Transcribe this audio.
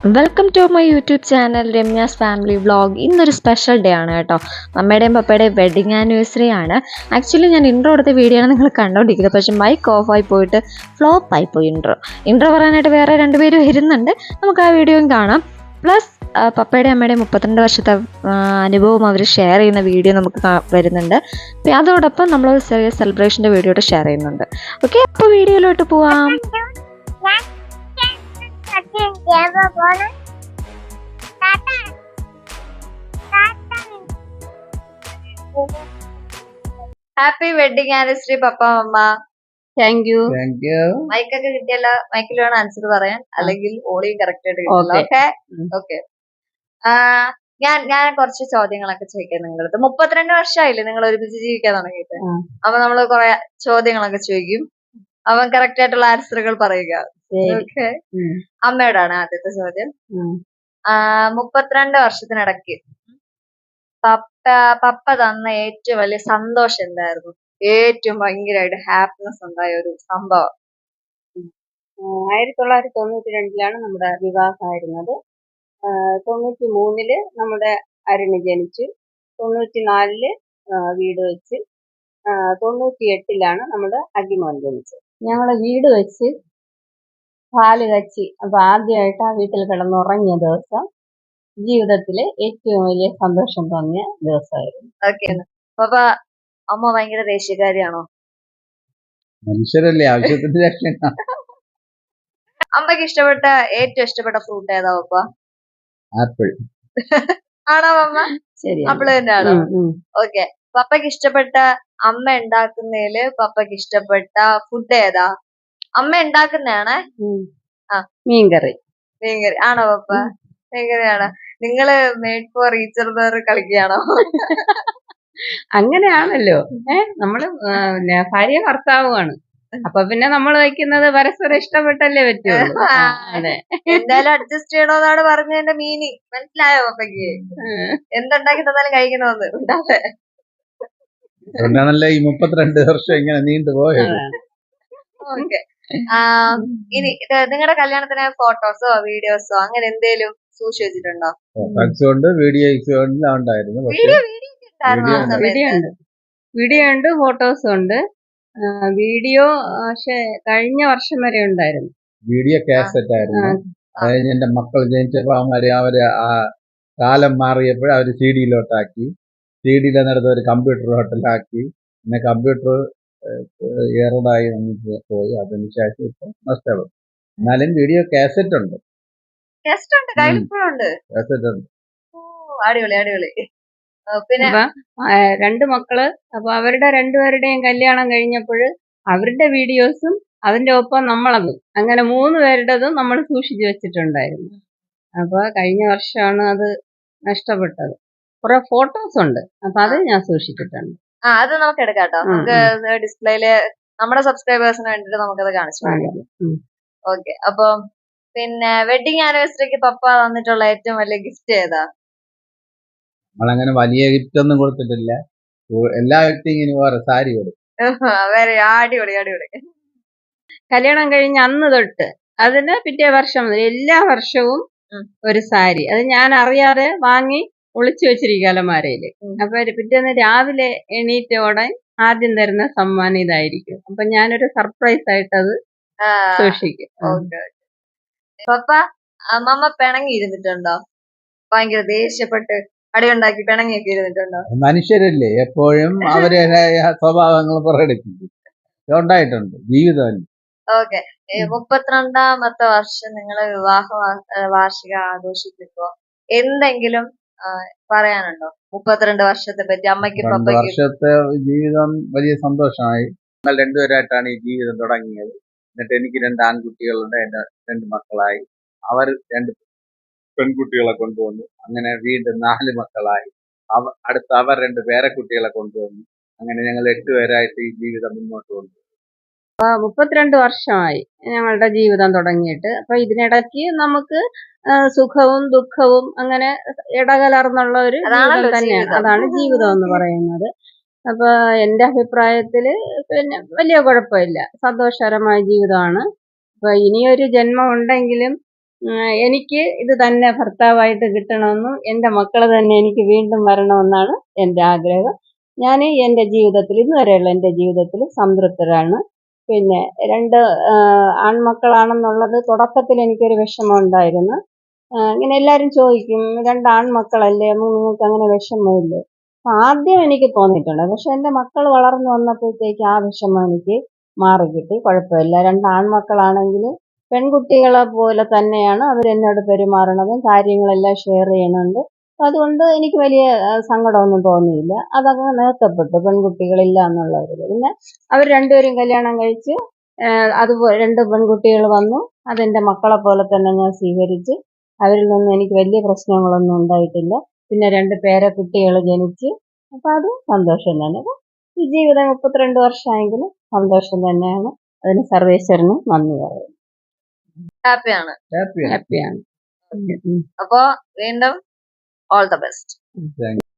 Welcome to my YouTube channel Ramya's family vlog. ഇന്നൊരു special day ആണ് കേട്ടോ. അമ്മയുടെയും പപ്പയുടെയും വെഡിങ് ആനിവേഴ്സറി ആണ്. ആക്ച്വലി ഞാൻ ഇൻട്രോ എടുത്ത വീഡിയോ ആണ് നിങ്ങൾ കണ്ടുകൊണ്ടിരിക്കുന്നത്. പക്ഷേ മൈക്ക് ഓഫായി പോയിട്ട് ഫ്ലോപ്പായി പോയി ഇൻട്രോ പറയാനായിട്ട് വേറെ രണ്ടുപേരും വരുന്നുണ്ട്. നമുക്ക് ആ വീഡിയോയും കാണാം. പ്ലസ് പപ്പയുടെയും അമ്മയുടെയും 32 വർഷത്തെ അനുഭവം അവർ ഷെയർ ചെയ്യുന്ന വീഡിയോ നമുക്ക് വരുന്നുണ്ട്. അപ്പോൾ അതോടൊപ്പം നമ്മൾ ചെറിയ സെലിബ്രേഷൻ്റെ വീഡിയോ ഷെയർ ചെയ്യുന്നുണ്ട്. ഓക്കെ, അപ്പോൾ വീഡിയോയിലോട്ട് പോവാം. ഹാപ്പി വെഡിങ് ആനിവേഴ്സറി പപ്പ അമ്മ. Thank you. മൈക്കൊക്കെ കിട്ടിയല്ലോ. മൈക്കിൽ വേണം ആൻസർ പറയാൻ, അല്ലെങ്കിൽ ഓളിയും കറക്റ്റ് ആയിട്ട് കിട്ടില്ല. Okay okay. ഞാൻ കുറച്ച് ചോദ്യങ്ങളൊക്കെ ചോദിക്കാം നിങ്ങളത്. 32 വർഷമായില്ലേ നിങ്ങൾ ഒരുമിച്ച് ജീവിക്കാൻ തുടങ്ങിയിട്ട്. അപ്പൊ നമ്മള് കുറെ ചോദ്യങ്ങളൊക്കെ ചോദിക്കും. അവൻ കറക്റ്റ് ആയിട്ടുള്ള ആൻസറുകൾ പറയുക. ഓക്കെ, അമ്മയോടാണ് ആദ്യത്തെ ചോദ്യം. 32 വർഷത്തിനിടയ്ക്ക് പപ്പ തന്ന ഏറ്റവും വലിയ സന്തോഷം എന്തായിരുന്നു? ഏറ്റവും ഭയങ്കരമായിട്ട് ഹാപ്പിനെസ് ഉണ്ടായ ഒരു സംഭവം? 1992 നമ്മുടെ വിവാഹമായിരുന്നത്. 93 നമ്മുടെ അരുണ് ജനിച്ചു. 94 വീട് വെച്ച്. 98 നമ്മുടെ അഖിമോൻ ജനിച്ചത്. ഞങ്ങള് വീട് വെച്ച് പാല് കച്ചി. അപ്പൊ ആദ്യമായിട്ട് ആ വീട്ടിൽ കിടന്നുറങ്ങിയ ദിവസം ജീവിതത്തിലെ ഏറ്റവും വലിയ സന്തോഷം തോന്നിയ ദിവസമായിരുന്നു. ഓക്കെ. അപ്പൊ അമ്മ ഭയങ്കര ദേഷ്യക്കാരിയാണോ? മനുഷ്യരല്ലേ, ആവശ്യത്തിന്. അമ്മക്ക് ഏറ്റവും ഇഷ്ടപ്പെട്ട ഫ്രൂട്ട് ഏതാ പപ്പ? ആപ്പിൾ. ആണോ അമ്മ? ശരി, ആപ്പിള് തന്നെയാണോ? ഓക്കെ. പപ്പയ്ക്ക് ഇഷ്ടപ്പെട്ട അമ്മ ഉണ്ടാക്കുന്നതില് പപ്പയ്ക്ക് ഇഷ്ടപ്പെട്ട ഫുഡ് ഏതാ? അമ്മ ഉണ്ടാക്കുന്നതാണ്. മീൻകറി. മീൻകറി ആണോ പപ്പ? മീൻകറിയാണോ? നിങ്ങള് മേഡ് ഫോർ ഈച്ച് അതർ കളിക്കുകയാണോ? അങ്ങനെയാണല്ലോ. നമ്മള് ഭാര്യ ഭർത്താവുമാണ്. അപ്പൊ പിന്നെ നമ്മൾ വയ്ക്കുന്നത് പരസ്പരം ഇഷ്ടപ്പെട്ടല്ലേ പറ്റുള്ളൂ. അതെ, എന്തായാലും അഡ്ജസ്റ്റ് ചെയ്യണോന്നാണ് പറഞ്ഞതിന്റെ മീനിങ്. മനസ്സിലായോ പപ്പയ്ക്ക്? എന്തുണ്ടാക്കി തന്നാലും കഴിക്കണമെന്ന് ഉണ്ടാവേ. അതുകൊണ്ടാണല്ലോ ഈ 32 വർഷം ഇങ്ങനെ നീണ്ടുപോയത്. ഓക്കെ. ഇനി നിങ്ങളുടെ കല്യാണത്തിന് ഫോട്ടോസോ വീഡിയോസോ അങ്ങനെ എന്തേലും സൂക്ഷിച്ചു വെച്ചിട്ടുണ്ടോ? ഫോട്ടോസ് കൊണ്ട് വീഡിയോസ് ഉണ്ടായിരുന്നു. വീഡിയോ ഉണ്ട്, ഫോട്ടോസും ഉണ്ട്. വീഡിയോ പക്ഷെ കഴിഞ്ഞ വർഷം വരെ ഉണ്ടായിരുന്നു. വീഡിയോ കാസറ്റ് ആയിരുന്നു. അതായത് എന്റെ മക്കൾ ജനിച്ചപ്പോ അവര് ആ കാലം മാറിയപ്പോൾ അവര് CD-ലോട്ടാക്കി. CD-യിലെടുത്ത് ഒരു കമ്പ്യൂട്ടറിലോട്ടിലാക്കി. പിന്നെ കമ്പ്യൂട്ടർ ഏറെടായി നമുക്ക് പോയി. അതിനുശേഷം ഇപ്പൊ നഷ്ടപ്പെടും. എന്നാലും വീഡിയോ കാസറ്റ് ഉണ്ട്. കാസറ്റ് ഉണ്ട്. അടിപൊളി അടിപൊളി. പിന്നെ രണ്ട് മക്കള്. അപ്പൊ അവരുടെ രണ്ടുപേരുടെയും കല്യാണം കഴിഞ്ഞപ്പോൾ അവരുടെ വീഡിയോസും അതിന്റെ ഒപ്പം നമ്മളതും, അങ്ങനെ 3 പേരുടേതും നമ്മൾ സൂക്ഷിച്ചു വെച്ചിട്ടുണ്ടായിരുന്നു. അപ്പൊ കഴിഞ്ഞ വർഷമാണ് അത് നഷ്ടപ്പെട്ടത്. കുറെ ഫോട്ടോസ് ഉണ്ട്, അപ്പൊ അത് ഞാൻ സൂക്ഷിച്ചിട്ടുണ്ട്. അത് നമുക്ക് എടുക്കാം കേട്ടോ. നമുക്ക് ഡിസ്പ്ലേയില് നമ്മുടെ സബ്സ്ക്രൈബേഴ്സിന് വേണ്ടിട്ട് നമുക്കത് കാണിച്ചു കൊടുക്കാം. ഓക്കെ. അപ്പൊ പിന്നെ വെഡിങ് ആനിവേഴ്സറിക്ക് പപ്പ തന്നിട്ടുള്ള ഏറ്റവും വലിയ ഗിഫ്റ്റ് ഏതാ? നമ്മളങ്ങനെ വലിയ ഗിഫ്റ്റ് ഒന്നും കൊടുത്തിട്ടില്ല. എല്ലാ വ്യക്തിയും ഇങ്ങനെ വേറെ സാരി കൊടുക്കും. അടിപൊളി അടിപൊളി. കല്യാണം കഴിഞ്ഞ അന്ന് തൊട്ട് അതിന് പിറ്റേ വർഷം മുതൽ എല്ലാ വർഷവും ഒരു സാരി, അത് ഞാൻ അറിയാതെ വാങ്ങി ഒളിച്ചു വെച്ചിരിക്കും അലമാരയില്. അപ്പൊ പിറ്റേന്ന് രാവിലെ എണീറ്റോടെ ആദ്യം തരുന്ന സമ്മാനം ഇതായിരിക്കും. അപ്പൊ ഞാനൊരു സർപ്രൈസ് ആയിട്ട് അത് സൂക്ഷിക്കും. പപ്പ അമ്മമ്മ പിണങ്ങി ഇരുന്നിട്ടുണ്ടോ? ഭയങ്കര ദേഷ്യപ്പെട്ട് അടിയുണ്ടാക്കി പിണങ്ങിയൊക്കെ ഇരുന്നിട്ടുണ്ടോ? മനുഷ്യരല്ലേ, എപ്പോഴും അവരുടേതായ സ്വഭാവങ്ങൾ പ്രകടിപ്പിക്കും. ഉണ്ടായിട്ടുണ്ട് ജീവിതമല്ലേ. ഓക്കെ. 32ാമത്തെ വർഷം നിങ്ങള് വിവാഹ വാർഷിക ആഘോഷിക്കുമ്പോ എന്തെങ്കിലും പറയാനുണ്ടോ 32 വർഷത്തെ പറ്റി അമ്മയ്ക്കും പപ്പയ്ക്കും? വർഷത്തെ ജീവിതം വലിയ സന്തോഷമായി. ഞങ്ങൾ രണ്ടുപേരായിട്ടാണ് ഈ ജീവിതം തുടങ്ങിയത്. എന്നിട്ട് എനിക്ക് 2 ആൺകുട്ടികളുണ്ട്. എന്റെ 2 മക്കളായി. അവർ 2 പെൺകുട്ടികളെ കൊണ്ടുവന്നു. അങ്ങനെ വീണ്ടും 4 മക്കളായി. അടുത്ത അവർ 2 പേരക്കുട്ടികളെ കൊണ്ടുവന്നു. അങ്ങനെ ഞങ്ങൾ 8 പേരായിട്ട് ഈ ജീവിതം മുന്നോട്ട് കൊണ്ടു. 32 വർഷമായി ഞങ്ങളുടെ ജീവിതം തുടങ്ങിയിട്ട്. അപ്പൊ ഇതിനിടയ്ക്ക് നമുക്ക് സുഖവും ദുഃഖവും അങ്ങനെ ഇടകലർന്നുള്ള ഒരു ജീവിതം തന്നെയാണ്. അതാണ് ജീവിതം എന്ന് പറയുന്നത്. അപ്പൊ എന്റെ അഭിപ്രായത്തില് പിന്നെ വലിയ കുഴപ്പമില്ല, സന്തോഷകരമായ ജീവിതമാണ്. അപ്പൊ ഇനിയൊരു ജന്മം ഉണ്ടെങ്കിലും എനിക്ക് ഇത് തന്നെ ഭർത്താവായിട്ട് കിട്ടണമെന്നും എൻ്റെ മക്കൾ തന്നെ എനിക്ക് വീണ്ടും വരണമെന്നാണ് എൻ്റെ ആഗ്രഹം. ഞാൻ എൻ്റെ ജീവിതത്തിൽ ഇന്നുവരെയുള്ള എൻ്റെ ജീവിതത്തിൽ സംതൃപ്തരാണ്. പിന്നെ രണ്ട് ആൺമക്കളാണെന്നുള്ളത് തുടക്കത്തിൽ എനിക്കൊരു വിഷമം ഉണ്ടായിരുന്നു. ഇങ്ങനെ എല്ലാവരും ചോദിക്കും, രണ്ട് ആൺമക്കളല്ലേ, നിങ്ങൾക്ക് അങ്ങനെ വിഷമമില്ലേ? ആദ്യം എനിക്ക് തോന്നിയിട്ടുണ്ട്. പക്ഷെ എൻ്റെ മക്കൾ വളർന്നു വന്നപ്പോഴത്തേക്ക് ആ വിഷമം എനിക്ക് മാറിക്കിട്ടി. കുഴപ്പമില്ല, രണ്ട് ആൺമക്കളാണെങ്കിൽ പെൺകുട്ടികളെ പോലെ തന്നെയാണ് അവരെന്നോട് പെരുമാറണതും കാര്യങ്ങളെല്ലാം ഷെയർ ചെയ്യണുണ്ട്. അതുകൊണ്ട് എനിക്ക് വലിയ സങ്കടമൊന്നും തോന്നിയില്ല. അതങ്ങ് നേർത്തപ്പെട്ടു, പെൺകുട്ടികളില്ല എന്നുള്ളവർ. പിന്നെ അവർ രണ്ടുപേരും കല്യാണം കഴിച്ച് അതുപോലെ രണ്ട് പെൺകുട്ടികൾ വന്നു. അതെൻ്റെ മക്കളെ പോലെ തന്നെ ഞാൻ സ്വീകരിച്ച്. അവരിൽ നിന്നും എനിക്ക് വലിയ പ്രശ്നങ്ങളൊന്നും ഉണ്ടായിട്ടില്ല. പിന്നെ രണ്ട് പേരക്കുട്ടികൾ ജനിച്ച്. അപ്പം അത് സന്തോഷം തന്നെ. അപ്പം ഈ ജീവിതം 32 വർഷമായെങ്കിലും സന്തോഷം തന്നെയാണ്. അതിന് സർവേശ്വരന് നന്ദി പറയും. ഹാപ്പിയാണ്. ഹാപ്പിയാണ്. ഹാപ്പിയാണ്. അപ്പോ വീണ്ടും all the best. Thank you.